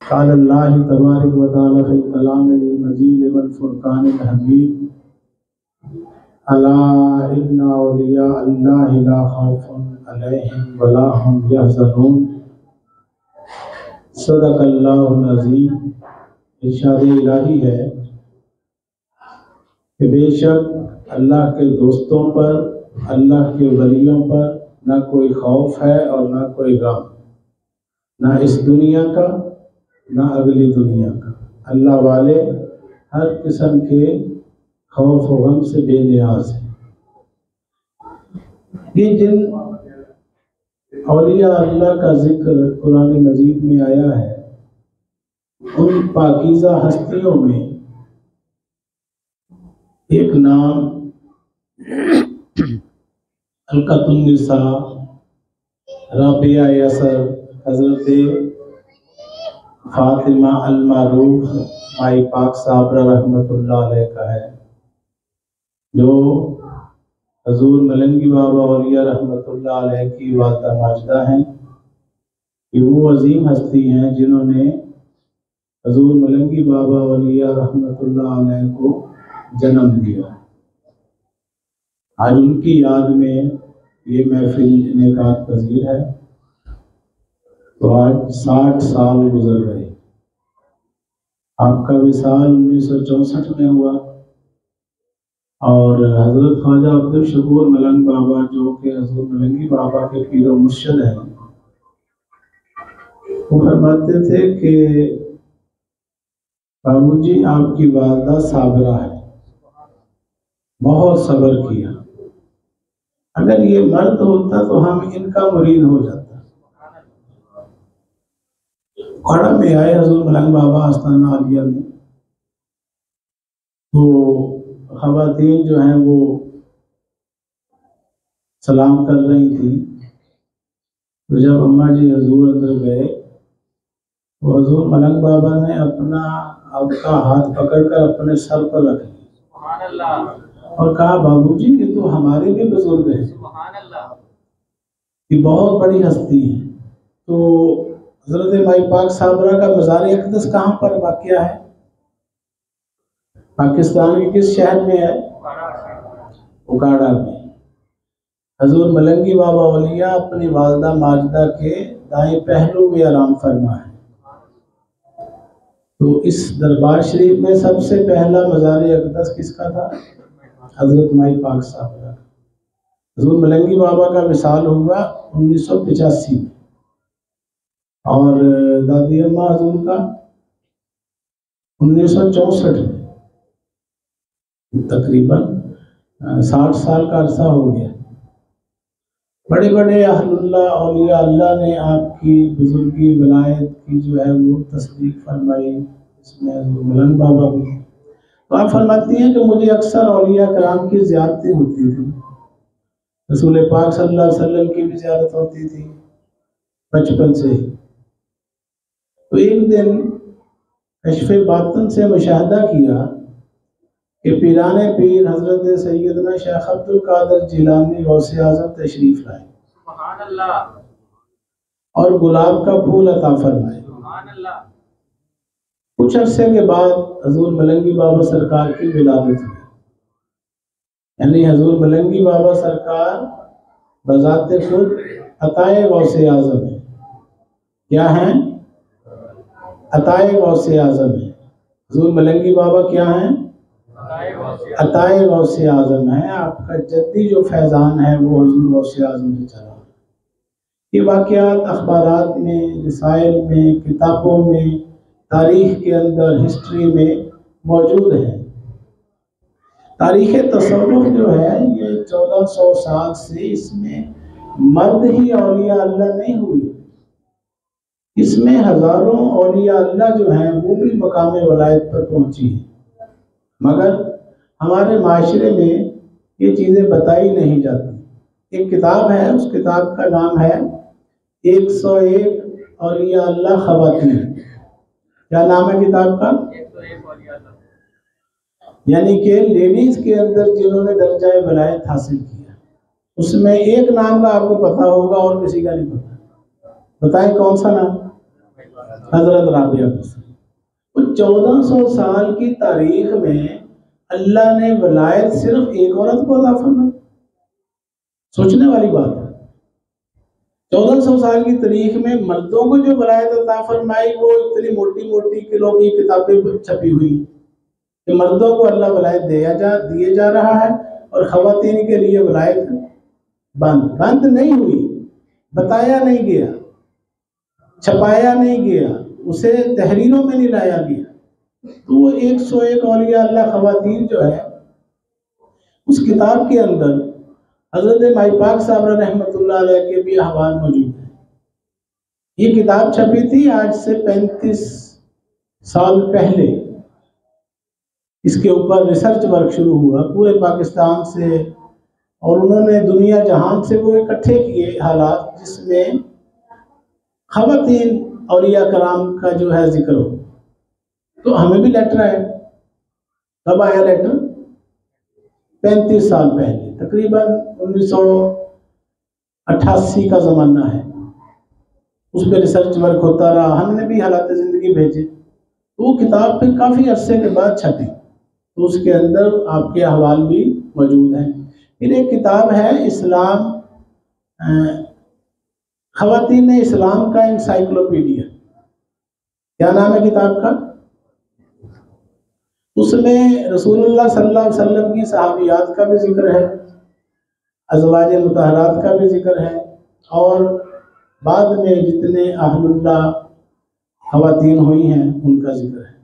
क़ाल अल्लाह तबारक व तआला फ़िल कलामिल मजीद वल फ़ुरक़ानिल हमीद अला इन्ना औलिया अल्लाहि ला खौफ़ुन अलैहिम व ला हुम यहज़नून सदक़ल्लाहुल अज़ीम। इरशाद इलाही है कि बेशक अल्लाह के दोस्तों पर, अल्लाह के वलियों पर ना कोई खौफ है और ना कोई गम, ना इस दुनिया का ना अगली दुनिया का। अल्लाह वाले हर किस्म के खौफ व गम से बेनियाज हैं। ये जिन औलिया अल्लाह का जिक्र कुरान मजीद में आया है, उन पाकीज़ा हस्तियों में एक नाम अलकतुन्निसा, राबिया यसर, हज़रत फातिमा अल-मारूफ माई पाक साबरा रहमतुल्लाह अलैह का है, जो हजूर मलंगी बाबा औलिया रहमतुल्लाह अलैह की वालदा माजिदा हैं। कि वो अजीम हस्ती हैं जिन्होंने हजूर मलंगी बाबा औलिया रहमतुल्लाह अलैह को जन्म दिया। आज उनकी याद में ये महफिल इनेकात पजीर है। तो आज 60 साल गुजर गए। आपका विसाल 1964 में हुआ और हजरत ख्वाजा अब्दुल शकूर मलंग बाबा, जो कि हजरत मलंगी बाबा के पीर व मुर्शिद हैं, वो फरमाते थे कि बाबूजी आपकी वालदा साबरा है, बहुत सब्र किया, अगर ये मर्द होता तो हम इनका मुरीद हो जाता। खड़ा में आए हजूर मलंग बाबा आस्ताना आलिया में, तो ख़वातीन जो हैं वो सलाम कर रही थी। तो जब अम्मा जी हजूर अंदर गए तो हजूर मलंग बाबा ने अपना आपका हाथ पकड़कर अपने सर पर रख लिया और कहा, बाबूजी ये तो हमारे भी बुजुर्ग हैं, ये बहुत बड़ी हस्ती है। तो हज़रत माई पाक साबरा का मज़ार अक़दस कहाँ पर वाक़या है? पाकिस्तान के किस शहर में है? उकाड़ा में। हजूर मलंगी बाबा औलिया अपनी वालदा माजिदा के दाएं पहलू में आराम फरमा है। तो इस दरबार शरीफ में सबसे पहला मज़ार अक़दस किसका था? हजरत माई पाक साबरा। हजूर मलंगी बाबा का विसाल हुआ 1985 में और दादी अम्मा हजूर का 1964 में। तकरीबन 60 साल का अरसा हो गया। बड़े बड़े अहलुल्लाह औलिया अल्लाह ने आपकी बुजुर्गी वलायत की जो है वो तस्दीक फरमाई, इसमें हजूर मलंग बाबा भी। तो आप फरमाती हैं कि मुझे अक्सर औलिया कराम की ज़ियारतें होती थी, रसूल पाक सल्लल्लाहु अलैहि वसल्लम की भी ज़ियारत होती थी बचपन से ही। तो एक दिन कश्फ़े बातिन से मुशाहदा किया कि पीराने पीर हज़रत सैयदना शेख अब्दुल कादिर जिलानी गौसे आज़म तशरीफ़ लाए और गुलाब का फूल अता फरमाए। कुछ अरसे के बाद हजूर मलंगी बाबा सरकार की विलादत हुई, यानी हजूर मलंगी बाबा सरकार बज़ाते खुद अताए गौसे आज़म है। क्या हैं? अताए गौसे आज़म है। हजूर मलंगी बाबा क्या हैं? अताए गौसे आज़म है। आपका जद्दी जो फैज़ान है वो हजूर गौसे आज़म से चला। ये वाक़यात अखबारात में, रसाइल में, किताबों में, तारीख़ के अंदर, हिस्ट्री में मौजूद है। तारीख़ तसव्वुफ़ जो है ये 1400 साल से इसमें मर्द ही औलिया अल्लाह नहीं हुई, इसमें हज़ारों औलिया अल्लाह जो हैं वो भी मकाम वलायत पर पहुँची हैं, मगर हमारे माशरे में ये चीज़ें बताई नहीं जाती। एक किताब है, उस किताब का नाम है 101 औलिया अल्लाह ख़वातीन। क्या नाम है किताब का? यानी कि लेडीज़ के अंदर जिन्होंने दर्जाए वलायत हासिल किया, उसमें एक नाम का आपको पता होगा और किसी का नहीं पता। बताएं कौन सा नाम? हजरत राबिया बसरी। तो 1400 साल की तारीख में अल्लाह ने वलायत सिर्फ एक औरत को अता फरमाई। सोचने वाली बात है। 1400 साल की तारीख में मर्दों को जो वलायत अता फरमाई वो इतनी मोटी मोटी किलो की किताबें छपी हुई कि मर्दों को अल्लाह वलायत दिए जा रहा है और खवातीन के लिए वलायत बंद नहीं हुई, बताया नहीं गया, छपाया नहीं गया, उसे तहरीरों में नहीं लाया गया। तो वो 101 औलिया अल्लाह खवातीन जो है उस किताब के अंदर हजरत माई पाक साहब रहमतुल्लाह अलैह के भी अहवाल मौजूद है। ये किताब छपी थी आज से 35 साल पहले। इसके ऊपर रिसर्च वर्क शुरू हुआ पूरे पाकिस्तान से और उन्होंने दुनिया जहान से वो इकट्ठे किए हालात जिसमें खवातीन औलिया कराम का जो है जिक्र हो। तो हमें भी लेटर आया। कब आया लेटर? 35 साल पहले, तकरीबन 1988 का ज़माना है। उस पर रिसर्च वर्क होता रहा, हमने भी हालात ज़िंदगी भेजे। तो वो किताब फिर काफ़ी अरसे के बाद छपी, तो उसके अंदर आपके अहवाल भी मौजूद हैं। फिर एक किताब है इस्लाम, खवातीन इस्लाम का इंसाइक्लोपीडिया। क्या नाम है किताब का? उसमें रसूलुल्लाह सल्लल्लाहु अलैहि वसल्लम की सहाबियात का भी जिक्र है, अज़वाज मुतहरात का भी जिक्र है और बाद में जितने अहलुल्लाह खवातीन हुई हैं उनका जिक्र है।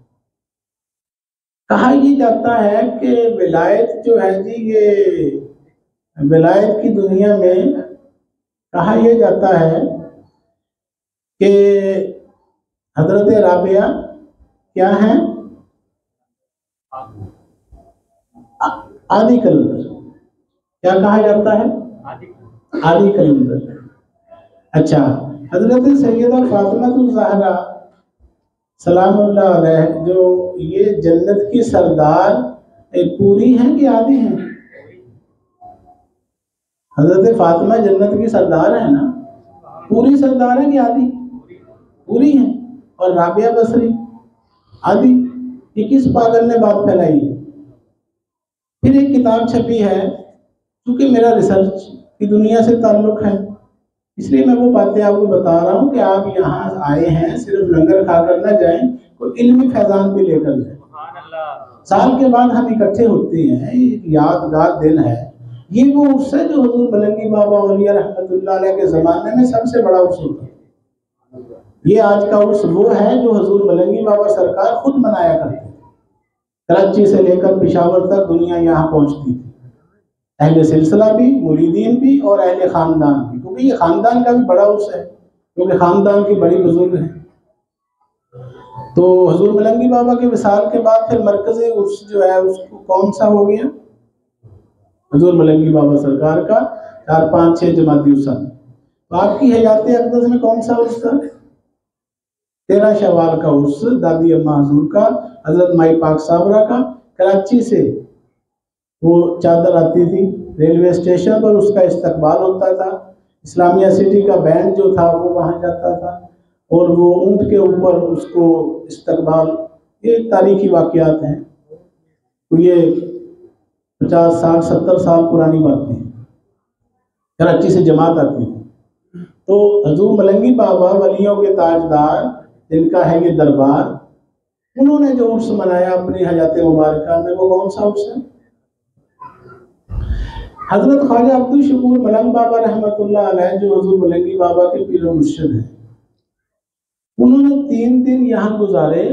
कहा यह जाता है कि विलायत जो है जी, ये विलायत की दुनिया में कहा यह जाता है कि हजरत राबिया क्या है? आदि कलंदर। क्या कहा जाता है? आदि कलंदर। अच्छा, हजरत सैयदा फातिमा ज़हरा सलामुल्लाह अलैह जो ये जन्नत की सरदार पूरी हैं कि आदि हैं? हजरत फातिमा जन्नत की सरदार है ना, पूरी सरदार है कि आदि? पूरी हैं। और राबिया बसरी आदि। ये किस पागल ने बात फैलाई है? फिर एक किताब छपी है, क्योंकि मेरा रिसर्च की दुनिया से ताल्लुक है इसलिए मैं वो बातें आपको बता रहा हूँ कि आप यहाँ आए हैं सिर्फ लंगर खाकर न जाएं, कोई इल्मी फैजान भी लेकर जाएं। साल के बाद हम इकट्ठे होते हैं, एक यादगार दिन है। ये वो उर्स है जो हुजूर मलंगी बाबा औलिया रहमतुल्लाह अलैह के ज़माने में सबसे बड़ा उर्स होता है। ये आज का उर्स वो है जो हुजूर मलंगी बाबा सरकार खुद मनाया करते थे। कराची से लेकर पेशावर तक दुनिया यहाँ पहुँचती थी, अहले सिलसिला भी, मुरीदीन भी और अहले ख़ानदान भी, क्योंकि ये ख़ानदान का भी बड़ा उर्स है, क्योंकि ख़ानदान की बड़ी बुजुर्ग हैं। तो हुजूर मलंगी बाबा के विसाल के बाद फिर मरकज़ी उर्स जो है उसको कौन सा हो गया? हुजूर मलंगी बाबा सरकार का 4, 5, 6 जमाती उर्स। तो आपकी हयात अक़दस में कौन सा उर्स था? 13 शवाल का उर्स, दादी अम्मा हजूर का, हजरत माई पाक साबरा का। कराची से वो चादर आती थी, रेलवे स्टेशन पर उसका इस्तकबाल होता था, इस्लामिया सिटी का बैंड जो था वो वहाँ जाता था और वो ऊँट के ऊपर उसको इस्तकबाल। ये तारीखी वाक़यात हैं, तो ये 50, 60, 70 साल पुरानी बातें हैं। कराची से जमात आती थी। तो हजूर मलंगी बाबा वलियों के ताजदार जिनका है ये दरबार, उन्होंने जो उर्स मनाया अपनी हयात मुबारका में, वो कौन सा उर्स है? हजरत ख्वाजा अब्दुल शकूर मलंग बाबा रहमतुल्लाह अलैह जो हुजूर मलंगी बाबा के पीर व मुर्शिद हैं, उन्होंने 3 दिन यहाँ गुजारे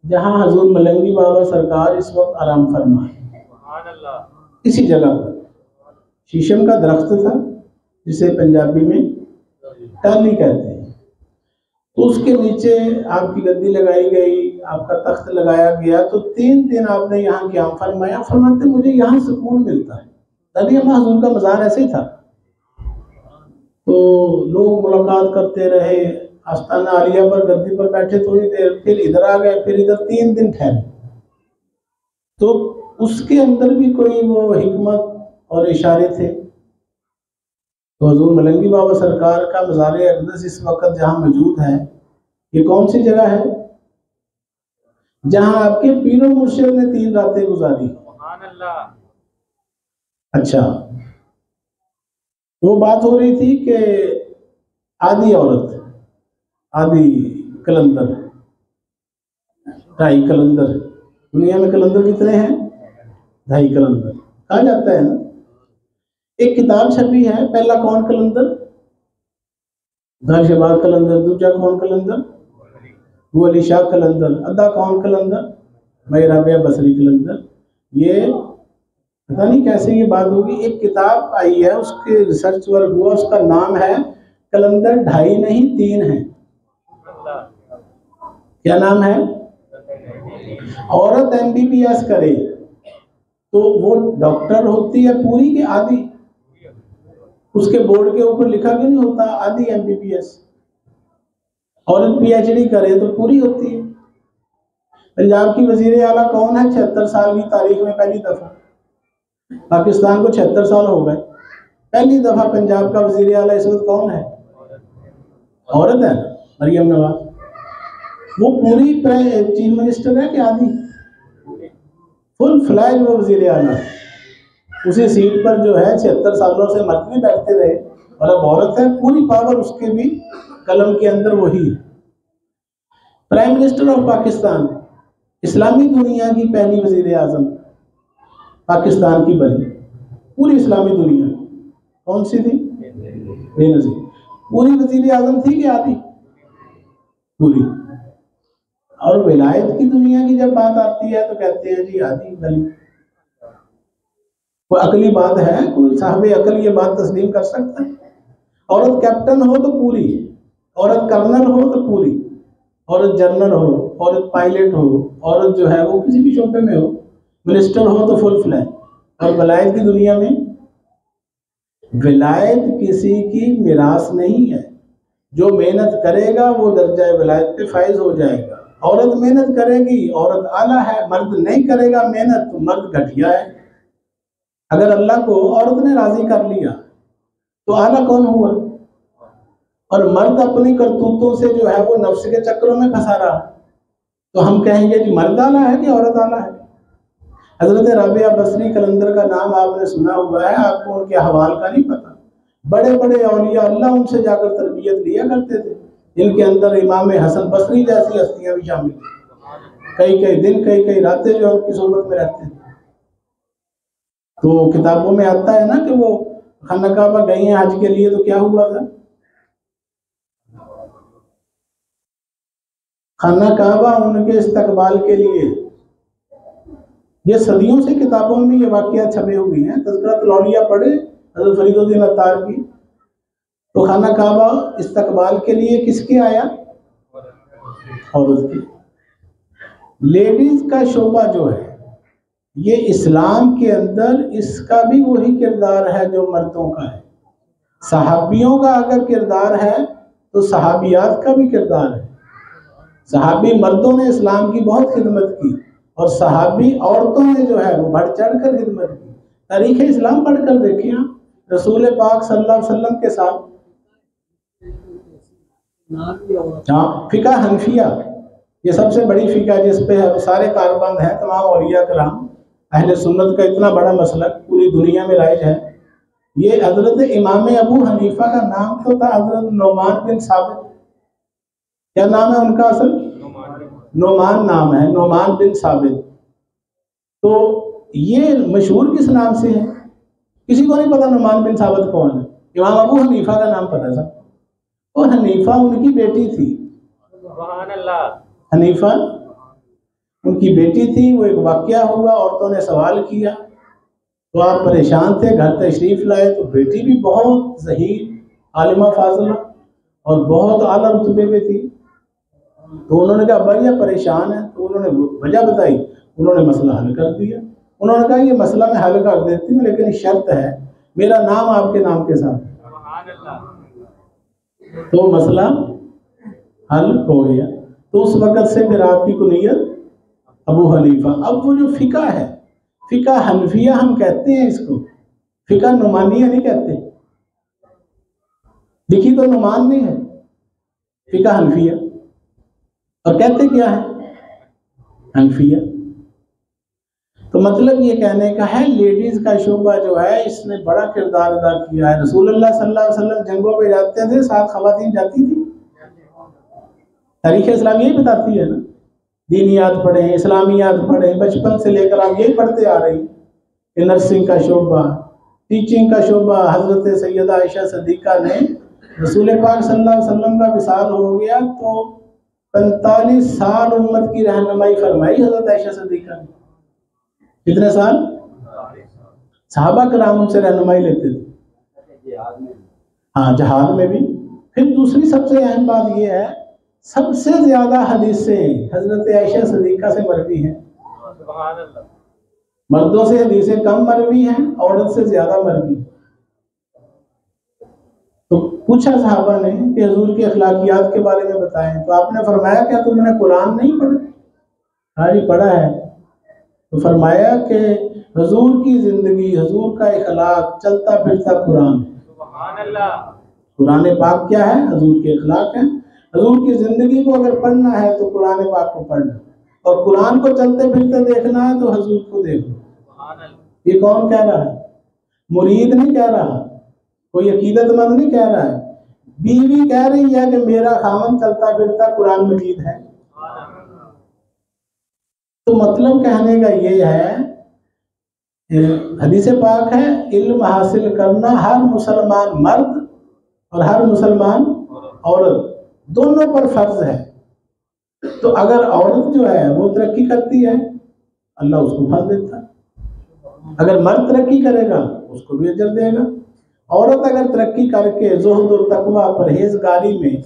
जहाँ हजूर मलंगी बाबा सरकार इस वक्त आराम फरमा है। इसी जगह पर शीशम का दरख्त था जिसे पंजाबी में टाली कहते हैं, तो उसके नीचे आपकी गद्दी लगाई गई, आपका तख्त लगाया गया। तो 3 दिन आपने यहाँ क़याम फरमाया। फरमाते मुझे यहाँ सुकून मिलता है। दादी अम्मा हजूर का मज़ार ऐसे ही था, तो लोग मुलाकात करते रहे। आस्ताना आलिया पर गद्दी पर बैठे थोड़ी देर, फिर इधर आ गए, फिर इधर 3 दिन ठहरे। तो उसके अंदर भी कोई वो हिकमत और इशारे थे। तो हुजूर मलंगी बाबा सरकार का मज़ार अक़दस इस वक्त जहाँ मौजूद है ये कौन सी जगह है जहां आपके पीरो मुर्शिद ने 3 रातें गुजारी? अच्छा, वो बात हो रही थी कि आधी औरत, आधी कलंदर, 2.5 कलंदर। दुनिया में कलंदर कितने हैं? 2.5 कलंदर कहा जाता है ना। एक किताब छपी है, पहला कौन कलंदर? शहबाज कलंदर। दूसरा कौन कलंदर? वो अली शाह कलंदर। अद्धा कौन कलंदर? भाई राबिया बसरी कलंदर। ये पता नहीं कैसे ये बात होगी। एक किताब आई है, उसके रिसर्च वर्क हुआ, उसका नाम है कलंदर 2.5 नहीं 3 है। क्या नाम है? औरत MBBS करे तो वो डॉक्टर होती है पूरी के आधी? उसके बोर्ड के ऊपर लिखा क्यों नहीं होता आधी MBBS? औरत PhD करे तो पूरी होती है। पंजाब की वजीर आला कौन है 76 साल की तारीख में पहली दफा? पाकिस्तान को 76 साल हो गए, पहली दफा पंजाब का वजीर आला इस वक्त कौन है? औरत है, मरियम नवाज। वो पूरी चीफ मिनिस्टर है कि आधी? फुल फ्लैज वो वजीर आला है। उसी सीट पर जो है 76 सालों से मर्द भी बैठते रहे और अब औरत है, पूरी पावर उसके भी कलम के अंदर वही है। प्राइम मिनिस्टर ऑफ पाकिस्तान, इस्लामी दुनिया की पहली वजीर आजम पाकिस्तान की बनी, पूरी इस्लामी दुनिया। कौन सी थी? बेनजीर। पूरी वजीर आजम थी कि आधी? पूरी। और विलायत की दुनिया की जब बात आती है तो कहते हैं जी आधी बनी। वो अकली बात है? कोई साहब अकल ये बात तस्लीम कर सकता है? औरत कैप्टन हो तो पूरी, औरत कर्नल हो तो पूरी, औरत जनरल हो, औरत पायलट हो, औरत जो है वो किसी भी शोबे में हो, मिनिस्टर हो तो फुल फ्लैग। और विलायत की दुनिया में विलायत किसी की मिरास नहीं है। जो मेहनत करेगा वो दर्जा विलायत पे फायज हो जाएगा। औरत मेहनत करेगी, औरत आला है। मर्द नहीं करेगा मेहनत तो मर्द घटिया है। अगर अल्लाह को औरत ने राजी कर लिया तो आला कौन हुआ? और मर्द अपनी करतूतों से जो है वो नफ्स के चक्रों में फंसा रहा, तो हम कहेंगे कि मर्द आला है कि औरत आला है? हजरत राबिया बसरी कलंदर का नाम आपने सुना हुआ है, आपको उनके हवाल का नहीं पता। बड़े बड़े औलिया अल्लाह उनसे जाकर तरबियत लिया करते थे, जिनके अंदर इमाम हसन बसरी जैसी हस्तियां भी शामिल थी। कई कई दिन कई कई रातें जो उनकी सोबत में रहते थे। तो किताबों में आता है ना कि वो खाना काबा गई हैं हज के लिए, तो क्या हुआ था? खाना काबा उनके इस्तकबाल के लिए, ये सदियों से किताबों में ये वाक़यात छपे हुए हैं। तज़किरतुल औलिया पढ़े हज़रत फरीदुद्दीन अत्तार की, तो खाना काबा इस्तकबाल के लिए किसके आया? औरत की। लेडीज का शोबा जो है ये इस्लाम के अंदर, इसका भी वही किरदार है जो मर्दों का है। सहाबियों का अगर किरदार है तो सहाबियात का भी किरदार है। सहाबी मर्दों ने इस्लाम की बहुत खिदमत की और सहाबी औरतों ने जो है वो बढ़ चढ़ कर खिदमत की। तारीख़ इस्लाम पढ़कर देखिए आप, रसूल पाक सल्लल्लाहु अलैहि वसल्लम के साथ। हाँ, फ़िक़ह हनफिया ये सबसे बड़ी फ़िक़ह जिस पे है सारे कारबंद हैं तमाम औलिया कराम। अहले सुन्नत का इतना बड़ा मसलक पूरी दुनिया में राइज है। ये हजरत इमाम अबू हनीफा का नाम तो था हजरत नोमान बिन साबित। क्या नाम है उनका असल? नोमान नाम है, नोमान बिन साबित। तो ये मशहूर किस नाम से है? किसी को नहीं पता नोमान बिन साबित कौन है। इमाम अबू हनीफा का नाम पता था। और हनीफा उनकी बेटी थी। हनीफा उनकी बेटी थी। वो एक वाक़या हुआ, औरतों ने सवाल किया तो आप परेशान थे, घर तशरीफ़ लाए तो बेटी भी बहुत ज़हीर आलिमा फाज़िला और बहुत आला रुतबे पे थी। तो उन्होंने कहा भैया परेशान है, तो उन्होंने वजह बताई, उन्होंने मसला हल कर दिया। उन्होंने कहा ये मसला मैं हल कर देती हूँ लेकिन शर्त है मेरा नाम आपके नाम के साथ। तो मसला हल हो गया। तो उस वक़्त से फिर आपकी कुनियत अबू हनीफा। अब वो जो फ़िक़ह है, फ़िक़ह हनफिया हम कहते हैं इसको, फ़िक़ह नुमानिया नहीं कहते। लिखी तो नुमान नहीं है, फ़िक़ह हनफिया। और कहते क्या है? हनफिया। तो मतलब ये कहने का है लेडीज का शोबा जो है इसने बड़ा किरदार अदा किया है। रसूलुल्लाह सल्लल्लाहु अलैहि वसल्लम जंगों पे जाते थे, साथ खवातीन जाती थी। तारीख इस्लाम यही बताती है ना। दीनियात पढ़े, इस्लामियात पढ़े, बचपन से लेकर आप यही पढ़ते आ रही कि नर्सिंग का शोबा, टीचिंग का शोबा हजरत सैयदा आयशा सिद्दीका ने रसूल पाक सल्लल्लाहु अलैहि वसल्लम का विसाल हो गया तो 45 साल उम्मत की रहनुमाई फरमाई हजरत आयशा सिद्दीका ने। कितने साल? सहाबा कराम उनसे रहनुमाई लेते थे। हाँ, जहाद में भी। फिर दूसरी सबसे अहम बात यह है, सबसे ज्यादा हदीसें हजरत आयशा सिद्दीका से मरवी हैं। मर्दों से हदीसें कम मरवी हैं, औरत से ज्यादा मरवी। तो पूछा सहाबा ने कि हुजूर के अखलाकियात के बारे में बताएं, तो आपने फरमाया क्या तुमने कुरान नहीं पढ़ा? हाँ जी, पढ़ा है। तो फरमाया कि हुजूर की जिंदगी, हुजूर का अखलाक चलता फिरता कुरान। कुरान पाक क्या है? हुजूर के अखलाक है। हुजूर की जिंदगी को अगर पढ़ना है तो कुरान पाक को पढ़ना, और कुरान को चलते फिरते देखना है तो हुजूर को देखो। ये कौन कह रहा है? मुरीद नहीं कह रहा, कोई अकीदतमंद नहीं कह रहा है, बीवी कह रही है कि मेरा खामन चलता फिरता कुरान मजीद है। तो मतलब कहने का ये है, हदीस पाक है, इल्म हासिल करना हर मुसलमान मर्द और हर मुसलमान औरत दोनों पर फर्ज है। तो अगर औरत जो है वो तरक्की करती है, अल्लाह उसको फल देता है। अगर मर्द तरक्की करेगा उसको भी अजर देगा। औरत अगर तरक्की करके ज़ुहद और तकवा परहेजगारी में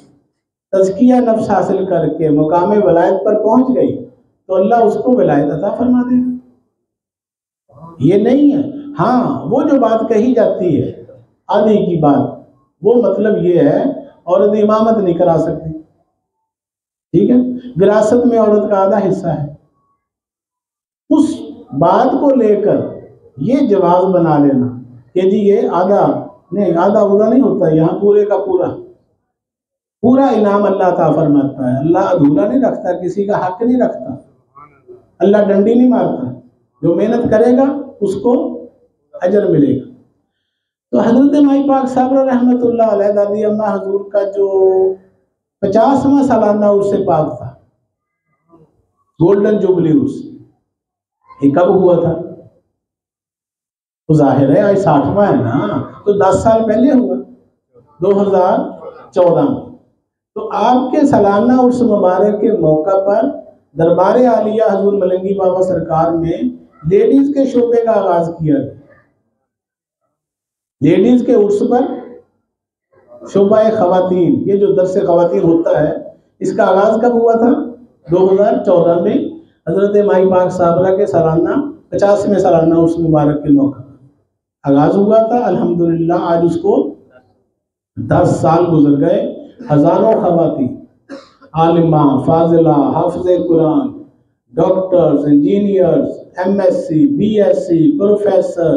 तज़किया नफ्स हासिल करके मुकाम वलायत पर पहुंच गई तो अल्लाह उसको वलायत अता फरमा देगा। ये नहीं है। हाँ, वो जो बात कही जाती है आदि की बात, वो मतलब ये है औरत इमामत नहीं करा सकती, ठीक है, विरासत में औरत का आधा हिस्सा है। उस बात को लेकर ये जवाब बना लेना कि जी ये आधा नहीं, आधा उदा नहीं होता, यहाँ पूरे का पूरा इनाम अल्लाह अता फरमाता है। अल्लाह अधूरा नहीं रखता, किसी का हक नहीं रखता, अल्लाह डंडी नहीं मारता। जो मेहनत करेगा उसको अजर मिलेगा। तो हजरत माई पाक साबरा रहमतुल्लाह अलैह दादी अम्मा हजूर का जो 50वां सालाना उर्स पाक था, गोल्डन जुबली उर्स, ये कब हुआ था? तो जाहिर है आज 60वां है ना, तो 10 साल पहले हुआ, 2014 में। तो आपके सालाना उर्स मुबारक के मौका पर दरबार आलिया हजूर मलंगी बाबा सरकार में लेडीज के शोबे का आगाज किया गया। लेडीज के उर्स पर शोबा खवातीन, ये जो दर्स खवातीन होता है, इसका आगाज कब हुआ था? 2014 में हजरत माई पाक साबरा के सालाना 50वें सालाना उर्स मुबारक के मौका आगाज हुआ था। अल्हम्दुलिल्लाह आज उसको 10 साल गुजर गए। हजारों खवातीन आलिमा, फाजिला, हाफिज़े कुरान, doctors, engineers, MSc, BSc, professor,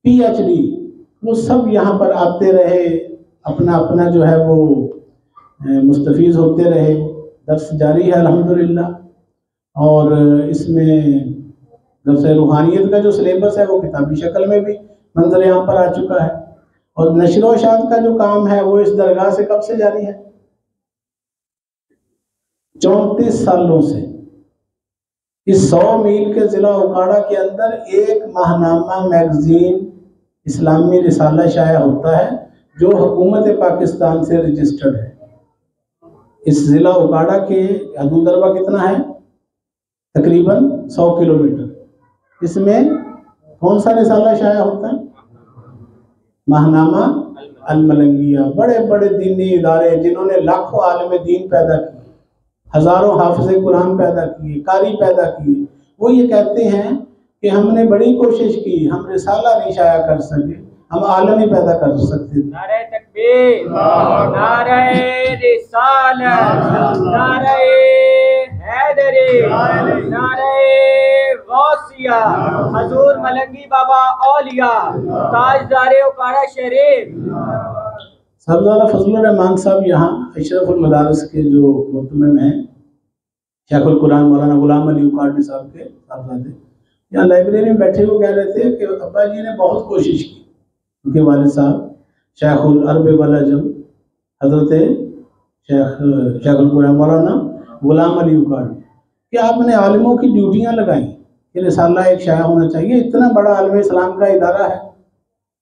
PhD, वो सब यहाँ पर आते रहे, अपना अपना जो है वो मुस्तफीज़ होते रहे। दर्स जारी है अल्हम्दुलिल्लाह। और इसमें दर्स रूहानियत का जो सिलेबस है वो किताबी शक्ल में भी मंजर यहाँ पर आ चुका है। और नशर व इशाअत का जो काम है वो इस दरगाह से कब से जारी है? 34 सालों से। इस 100 मील के जिला उकाड़ा के अंदर एक माहनामा मैगजीन इस्लामी रिसाला शाया होता है जो हुकूमत पाकिस्तान से रजिस्टर्ड है। इस जिला उकाड़ा के हदूद दरबा कितना है? तकरीबन 100 किलोमीटर। इसमें कौन सा रिसाला शाया होता है? माहनामा अल-मलंगिया। बड़े बड़े दीनी इदारे जिन्होंने लाखों आलिम दीन पैदा किए, हजारों हाफिज़े कुरान पैदा किए, कारी पैदा किए, वो ये कहते हैं कि हमने बड़ी कोशिश की, हम रिसाला नहीं शाया कर सके, हम आलम ही पैदा कर सकते थे। नारे तकबीर, नारे रिसालत, नारे हैदरी, नारे गौसिया, हजूर मलंगी बाबा औलिया, ताजदारे उकाड़ा शरीफ। सबसे ज़्यादा फजलुर रहमान साहब यहाँ अशरफुल मदारिस के जो मुतमिम हैं, शेखुल कुरान मौलाना गुलाम अली उकाड़वी साहब के साहबजादे, यहाँ लाइब्रेरी में बैठे हुए कह रहे थे कि अब्बा जी ने बहुत कोशिश की, उनके वालिद साहब शेखुल अरब वल अजम हजरत शेखुल कुरान मौलाना गुलाम अली उकाड़वी, कि आपने आलिमों की ड्यूटियाँ लगाई कि रिसाला एक शाया होना चाहिए, इतना बड़ा आलम इस्लाम का इदारा है,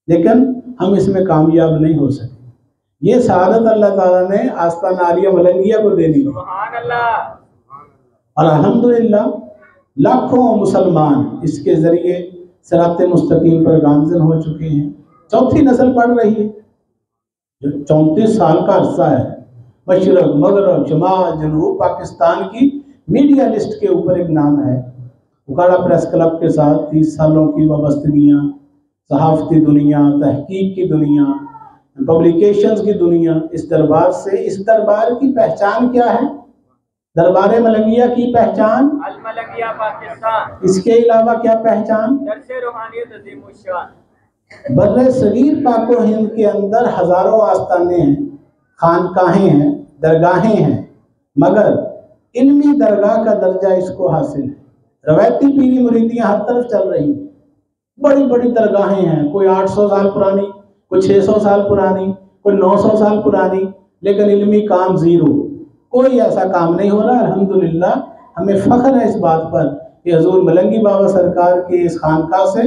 लेकिन हम इसमें कामयाब नहीं हो सके। ये सआदत अल्लाह ताला ने आस्ताना आलिया मलंगिया को दे दी, सुभान अल्लाह। और अल्हम्दुलिल्लाह लाखों मुसलमान इसके ज़रिए सिराते मुस्तकीम पर गामज़न हो चुके हैं। चौथी नस्ल पढ़ रही है, जो 34 साल का अरसा है। मशरक मगरब शमाल जनूब पाकिस्तान की मीडिया लिस्ट के ऊपर एक नाम है। उकाड़ा प्रेस क्लब के साथ 30 सालों की वाबस्तगियाँ, सहाफ़ती दुनिया, तहकीक की दुनिया, पब्लिकेशंस की दुनिया, इस दरबार से, इस दरबार की पहचान क्या है? दरबार मलंगिया की पहचान अल मलंगिया पाकिस्तान। इसके अलावा क्या पहचान? दरसे रूहानियत अज़ीमुश्शान। बर्रे सगीर पाको हिंद के अंदर हजारों आस्थाने हैं, खानकाहें हैं, दरगाहें हैं, मगर इल्मी दरगाह का दर्जा इसको हासिल है। रवायती पीरी मुरीदियाँ हर तरफ चल रही हैं, बड़ी बड़ी दरगाहें हैं, कोई 800 साल पुरानी, कोई 600 साल पुरानी, कोई 900 साल पुरानी, लेकिन इल्मी काम ज़ीरो, कोई ऐसा काम नहीं हो रहा। अल्हम्दुलिल्लाह हमें फ़ख्र है इस बात पर कि हजूर मलंगी बाबा सरकार के इस खानका से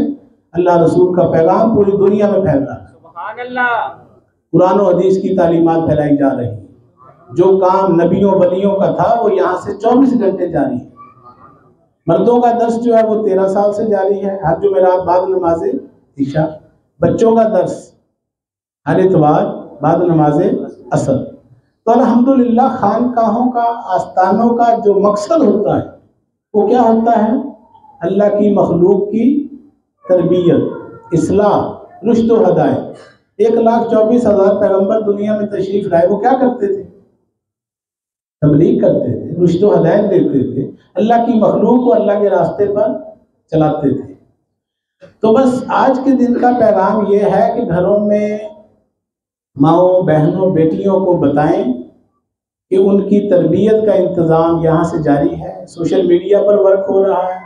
अल्लाह रसूल का पैगाम पूरी दुनिया में फैल रहा है। सुभान अल्लाह। कुरान और हदीस की तालीमात फैलाई जा रही है। जो काम नबियों वलियों का था वो यहाँ से 24 घंटे जारी है। मर्दों का दर्स जो है वो 13 साल से जारी है, हर जुमेरात बाद नमाज इशा। बच्चों का दर्स हर इतवार बाद नमाज असर। तो अल्हम्दुलिल्लाह खानकाहों का, आस्थानों का जो मकसद होता है वो क्या होता है? अल्लाह की मखलूक की तरबियत, इस्लाह, रुश्द व हदायत। 1,24,000 पैगंबर दुनिया में तशरीफ लाए, वो क्या करते थे? तबलीग करते थे, रुश्द व हदायत देते थे, अल्लाह की मखलूक को अल्लाह के रास्ते पर चलाते थे। तो बस आज के दिन का पैगाम ये है कि घरों में माओं, बहनों, बेटियों को बताएं कि उनकी तरबियत का इंतज़ाम यहाँ से जारी है। सोशल मीडिया पर वर्क हो रहा है,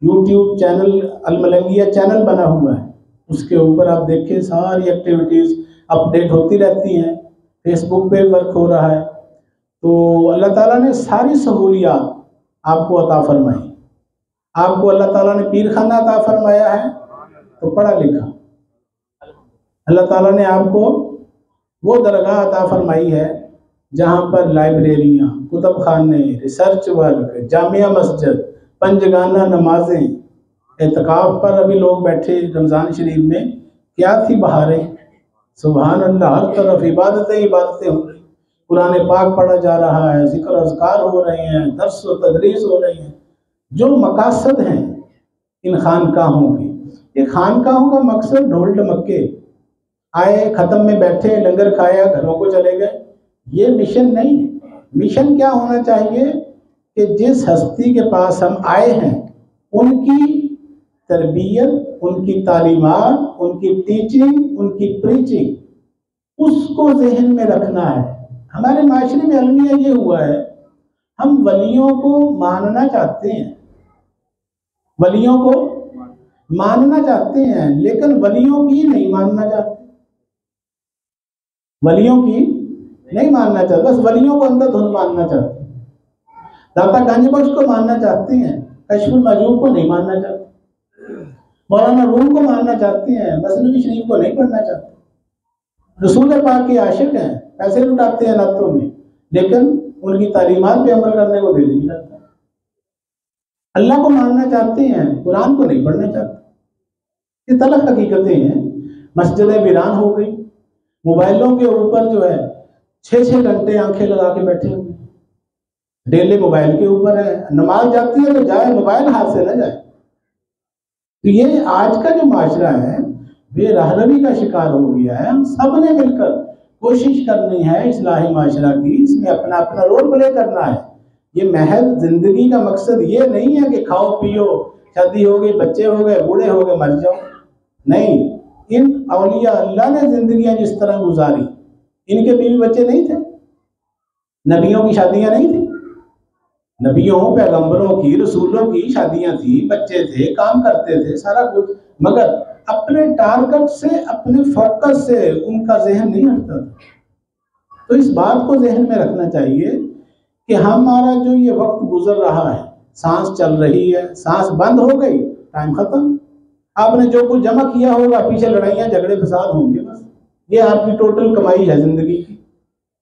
यूट्यूब चैनल अल मलंगिया चैनल बना हुआ है, उसके ऊपर आप देखें सारी एक्टिविटीज़ अपडेट होती रहती हैं। फेसबुक पे वर्क हो रहा है। तो अल्लाह ताला ने सारी सहूलियात आपको अता फरमाई। आपको अल्लाह ताला ने पीर खाना अता फरमाया है तो पढ़ा लिखा। अल्लाह ताला ने आपको वो दरगाह अता फरमाई है जहाँ पर लाइब्रेरियाँ, कुतुब खाने, रिसर्च वर्क, जामिया मस्जिद, पंजगाना नमाजें, एतकाफ़ पर अभी लोग बैठे रमज़ान शरीफ में, क्या थी बहारें, सुभान अल्लाह, हर तरफ इबादतें इबादतें हो रही, कुरान पाक पढ़ा जा रहा है, ज़िक्र अज़कार हो रहे हैं, दर्स व तदरीस हो रही हैं। जो मकासद हैं इन खानकाहों के, ये खानकाहों का मकसद ढोल ढमक्के आए, ख़त्म में बैठे, लंगर खाया, घरों को चले गए, ये मिशन नहीं है। मिशन क्या होना चाहिए कि जिस हस्ती के पास हम आए हैं उनकी तरबियत, उनकी तालीमात, उनकी टीचिंग, उनकी प्रीचिंग, उसको जहन में रखना है। हमारे माशरे में अलमिया ये हुआ है, हम वलियों को मानना चाहते हैं, वलियों को मानना चाहते हैं, लेकिन वलियों की नहीं मानना चाहते, वलियों की नहीं मानना चाहते, बस वलियों को अंधाधुंध मानना चाहते हैं। दाता गांधी बख्श को मानना चाहते हैं, कश्फुल मजूब को नहीं मानना चाहते, मौलाना रूम को मानना चाहते हैं, मसनवी शरीफ को नहीं पढ़ना चाहते। रसूल पाक के आशिक हैं, पैसे लुटाते हैं नातों में, लेकिन उनकी तालीमात पे अमल करने को दिल नहीं करता। अल्लाह को मानना चाहते हैं, कुरान को नहीं पढ़ना चाहते। ये तलख हकीकतें हैं। मस्जिदें वीरान हो गई, मोबाइलों के ऊपर जो है 6-6 घंटे आंखें लगा के बैठे हुए, डेली मोबाइल के ऊपर है। नमाज जाती है तो जाए, मोबाइल हाथ से न जाए। तो ये आज का जो माशरा है बेरहनवी का शिकार हो गया है। हम सब ने मिलकर कोशिश करनी है इस्लाही माशरा की, इसमें अपना अपना रोल प्ले करना है। ये महज जिंदगी का मकसद ये नहीं है कि खाओ पियो, शादी हो गई, बच्चे हो गए, बूढ़े हो गए, मर जाओ। नहीं, इन औलिया अल्लाह ने जिंदगियां जिस तरह गुजारी, इनके बीवी बच्चे नहीं थे, नबियों की शादियां नहीं थी, नबियों पैगंबरों की रसूलों की शादियां थी, बच्चे थे, काम करते थे, सारा कुछ, मगर अपने टारगेट से, अपने फोकस से उनका जहन नहीं हटता था। तो इस बात को जहन में रखना चाहिए कि हमारा जो ये वक्त गुजर रहा है, सांस चल रही है, सांस बंद हो गई, टाइम खत्म। आपने जो कुछ जमा किया होगा, पीछे लड़ाइयाँ झगड़े फसाद होंगे, बस ये आपकी टोटल कमाई है जिंदगी की।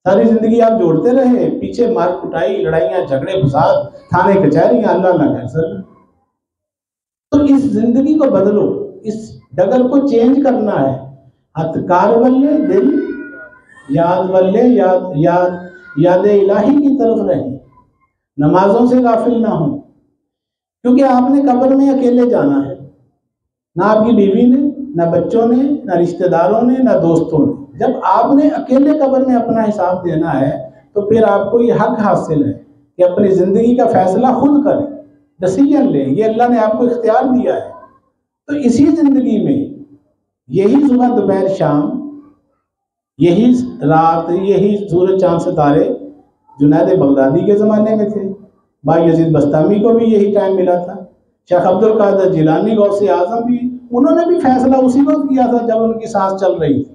सारी जिंदगी आप जोड़ते रहे, पीछे मार कुटाई, लड़ाइयाँ झगड़े फसाद, थाने कचहरियाँ, अल्लाह ना कर सर। तो इस जिंदगी को बदलो, इस डगर को चेंज करना है। हथकार वल्ले दिल याद वल्ले याद इलाही की तरफ रहे, नमाजों से गाफिल ना हो, क्योंकि आपने कब्र में अकेले जाना है। ना आपकी बीवी ने, ना बच्चों ने, ना रिश्तेदारों ने, ना दोस्तों ने। जब आपने अकेले कब्र में अपना हिसाब देना है, तो फिर आपको ये हक हासिल है कि अपनी ज़िंदगी का फैसला खुद करें, डिसीजन लें। ये अल्लाह ने आपको इख्तियार दिया है। तो इसी ज़िंदगी में यही सुबह दोपहर शाम, यही रात, यही सूरज चांद सितारे जुनैद बगदादी के ज़माने में थे। बायजीद बस्तामी को भी यही टाइम मिला था। शेख अब्दुल कादिर जिलानी, गौसे आजम भी, उन्होंने भी फैसला उसी वक्त किया था जब उनकी सांस चल रही थी।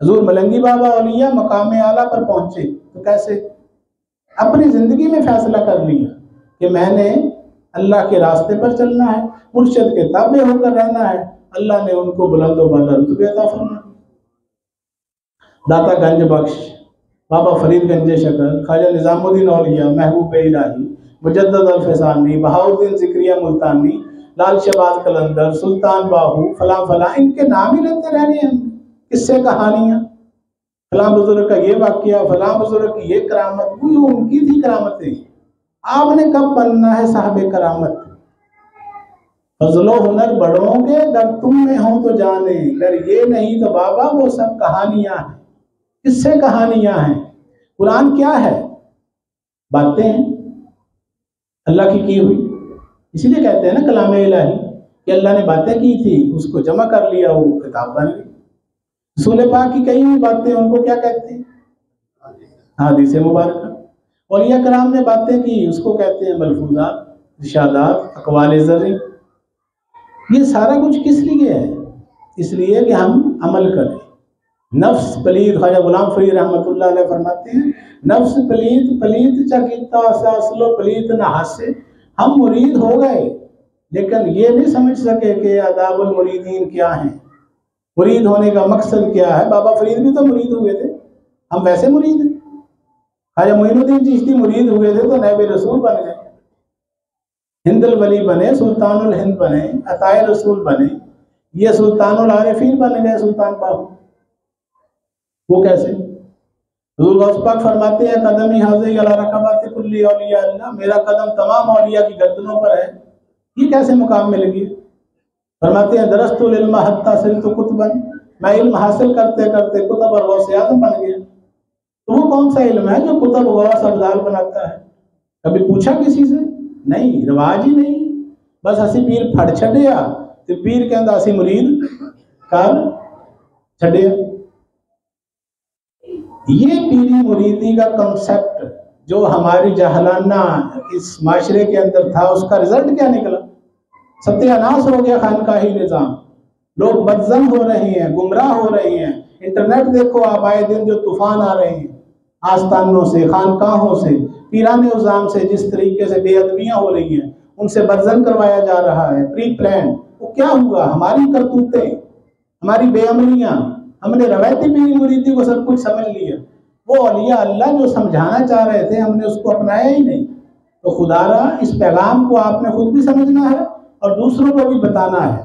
हजूर मलंगी बाबा औलिया मकाम आला पर पहुंचे तो कैसे? अपनी ज़िंदगी में फैसला कर लिया कि मैंने अल्लाह के रास्ते पर चलना है, मुर्शिद के ताबे होकर रहना है। अल्लाह ने उनको बुलंद व बाला रुतबे अता फरमाए। दाता गंज बख्श, बाबा फरीद गंजे शकर, ख्वाजा निज़ामुद्दीन औलिया, महबूब इलाही, मुजद्दद अल-फसानी, बहाउद्दीन ज़िक्रिया मुल्तानी, लाल शहबाज कलंदर, सुल्तान बाहू, फला फला, इनके नाम ही लेते रह रहे हैं। किस्से कहानियाँ, फला बुजुर्ग का ये वाक़या, फला बुजुर्ग की ये करामत, वो उनकी थी करामतें। आपने कब बनना है साहब करामत? फजलो हुनर बढ़ोगे अगर तुम में हो तो जाने, अगर ये नहीं तो बाबा वो सब कहानियाँ हैं। किससे कहानियाँ हैं? कुरान क्या है? बातें हैं अल्लाह की हुई। इसीलिए कहते हैं ना कलाम इलाही कि अल्लाह ने बातें की थी, उसको जमा कर लिया, वो किताब बन गई। रसूल पाक की कई हुई बातें, उनको क्या कहते हैं? हदीस मुबारक। औलिया कराम ने बातें की, उसको कहते हैं मलफूजात, इरशादात, अक़वाल ज़र्री। ये सारा कुछ किस लिए है? इसलिए कि हम अमल करें। नफ्स पलीद, ख्वाजा गुलाम फरीद रहमतुल्लाह अलैह फरमाते हैं, नफ्स पलीद पलीद चकिता सासलो पलीद न हासे। हम मुरीद हो गए लेकिन ये नहीं समझ सके कि आदाबुल मुरीदीन क्या हैं, मुरीद होने का मकसद क्या है। बाबा फरीद भी तो मुरीद हुए थे, हम वैसे मुरीद हैं। ख्वाजा मोइनुद्दीन चिश्ती मुरीद हुए थे तो नैब रसूल बन गए, हिंदुल वली बने, सुल्तानुल हिंद बने, अताए रसूल बने, ये सुल्तानुल आरिफीन बन गए, सुल्तान बाहू। वो कैसे? हुज़ूर गौस पाक फरमाते हैं कदम ही हाज़िर अला रक़बाति कुल्ली औलिया अल्लाह, मेरा कदम तमाम औलिया की गर्दनों पर है। ये कैसे मुकाम मिल गया? फरमाते हैं दरस्तुल इल्म हत्ता सिरतु कुतबन, मैं इल्म हासिल करते करते कुतब और गौसे आज़म बन गया। तो वो कौन सा इल्म है जो कुतब गौस अब्दाल बनाता है? कभी पूछा किसी से? नहीं, रिवाज ही नहीं। बस असी पीर फड़ छड़िया तो पीर कहता असी मुरीद कर छड़िया। ये पीरी मुरीदी का कंसेप्ट जो हमारी जहलाना इस माशरे के अंदर था, उसका रिजल्ट क्या निकला? सत्यानाश हो गया खानकाही निज़ाम। लोग बदजन हो रहे हैं, गुमराह हो रहे हैं। इंटरनेट देखो आप, आए दिन जो तूफान आ रहे हैं आस्थानों से, खानकाहों से, पीराने उज़ाम से, जिस तरीके से बेअदबियाँ हो रही हैं, उनसे बदजन करवाया जा रहा है, प्री प्लान। वो क्या हुआ? हमारी करतूतें, हमारी बेअमलियाँ, हमने रवायती पीरी मुरीदी को सब कुछ समझ लिया। वो औलिया अल्लाह जो समझाना चाह रहे थे, हमने उसको अपनाया ही नहीं। तो खुदारा इस पैगाम को आपने खुद भी समझना है और दूसरों को भी बताना है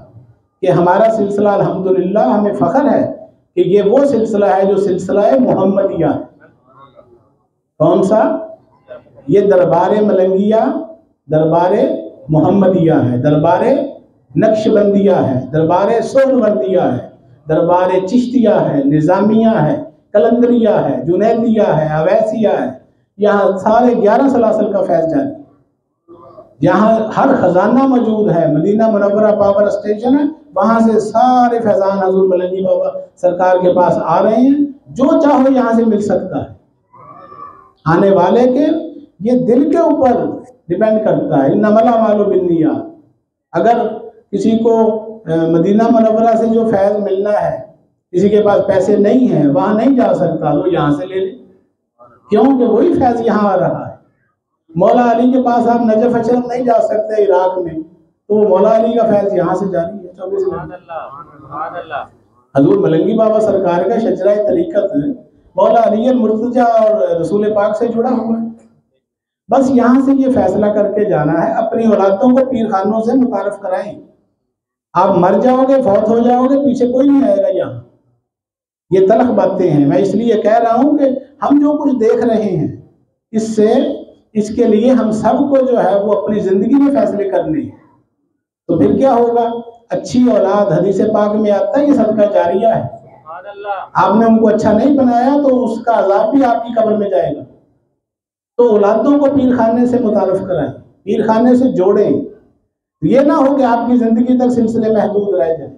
कि हमारा सिलसिला अल्हम्दुलिल्लाह, हमें फ़ख्र है कि ये वो सिलसिला है जो सिलसिला मोहम्मदिया है। कौन सा? ये दरबार मलंगिया, दरबार मोहम्मदिया है, दरबार नक्शबंदिया है, दरबार सोहरवर्दिया है, दरबार चिश्तिया है, निज़ामिया है, कलंदरिया है, जुनैदिया है, अवैसिया है। यहाँ सारे 11 सलासल का फैज़ जारी, यहाँ हर खजाना मौजूद है। मदीना मुनव्वरा पावर स्टेशन है, वहाँ से सारे फैज़ान हजूर मलंगी बाबा सरकार के पास आ रहे हैं। जो चाहो यहाँ से मिल सकता है। आने वाले के ये दिल के ऊपर डिपेंड करता है। इन्नमल अमालु बिन्नियात। अगर किसी को मदीना मुनव्वरा से जो फैज़ मिलना है, किसी के पास पैसे नहीं है, वहाँ नहीं जा सकता, तो यहाँ से ले ले, क्योंकि वही फैज़ यहाँ आ रहा है। मौला अली के पास आप नजफ अशरफ नहीं जा सकते इराक में, तो मौला अली का फैज़ यहाँ से जारी है 24 घंटे। हजूर मलंगी बाबा सरकार का शजरा तरीक़त मौला अली मुर्तजा और रसूल पाक से जुड़ा हुआ है। बस यहाँ से ये फैसला करके जाना है, अपनी औलादों को पीर खानों से मुतारफ कराएं। आप मर जाओगे, फौत हो जाओगे, पीछे कोई नहीं आएगा यहाँ। ये तलख बातें हैं। मैं इसलिए कह रहा हूँ कि हम जो कुछ देख रहे हैं, इसके लिए हम सबको जो है वो अपनी ज़िंदगी में फैसले करने हैं। तो फिर क्या होगा? अच्छी औलाद, हदीस पाक में आता है, ये सदका जारिया है। आपने उनको अच्छा नहीं बनाया तो उसका अज़ाब भी आपकी कब्र में जाएगा। तो औलादों को पीर खाने से मुतारफ कराएं, पीर खाने से जोड़ें। ये ना हो कि आपकी ज़िंदगी तक सिलसिले महदूद रह जाए।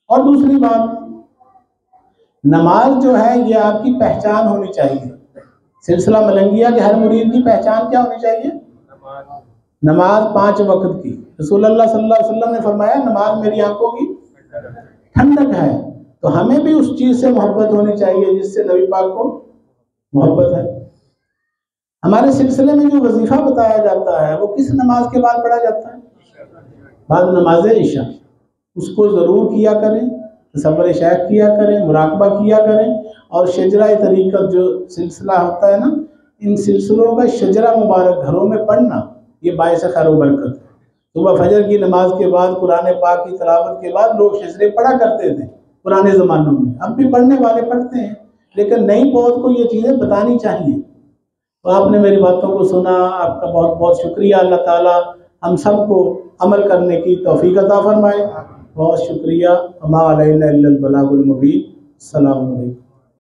और दूसरी बात, नमाज जो है ये आपकी पहचान होनी चाहिए। सिलसिला मलंगिया के हर मुरीद की पहचान क्या होनी चाहिए? नमाज 5 वक्त की। रसूलुल्लाह सल्लल्लाहु अलैहि वसल्लम ने फरमाया, नमाज मेरी आंखों की ठंडक है। तो हमें भी उस चीज़ से मोहब्बत होनी चाहिए जिससे नबी पाक को मोहब्बत है। हमारे सिलसिले में जो वजीफ़ा बताया जाता है वो किस नमाज के बाद पढ़ा जाता है? बाद नमाज इशा। उसको ज़रूर किया करें, तसव्वुर शेख किया करें, मुराकबा किया करें। और शजरा तरीक़त जो सिलसिला होता है ना, इन सिलसिलों का शजरा मुबारक घरों में पढ़ना ये बायस खैर व बरकत है। सुबह फजर की नमाज के बाद, कुरान पाक की तिलावत के बाद लोग शजरे पढ़ा करते थे पुराने ज़मानों में। अब भी पढ़ने वाले पढ़ते हैं, लेकिन नई पौध को ये चीज़ें बतानी चाहिए। तो आपने मेरी बातों को सुना, आपका बहुत बहुत शुक्रिया। अल्लाह ताला हम सबको अमल करने की तौफीक अता फरमाए। बहुत शुक्रिया। अमा अलैना इल्लल बलागुल मुबीन। अस्सलामु अलैकुम।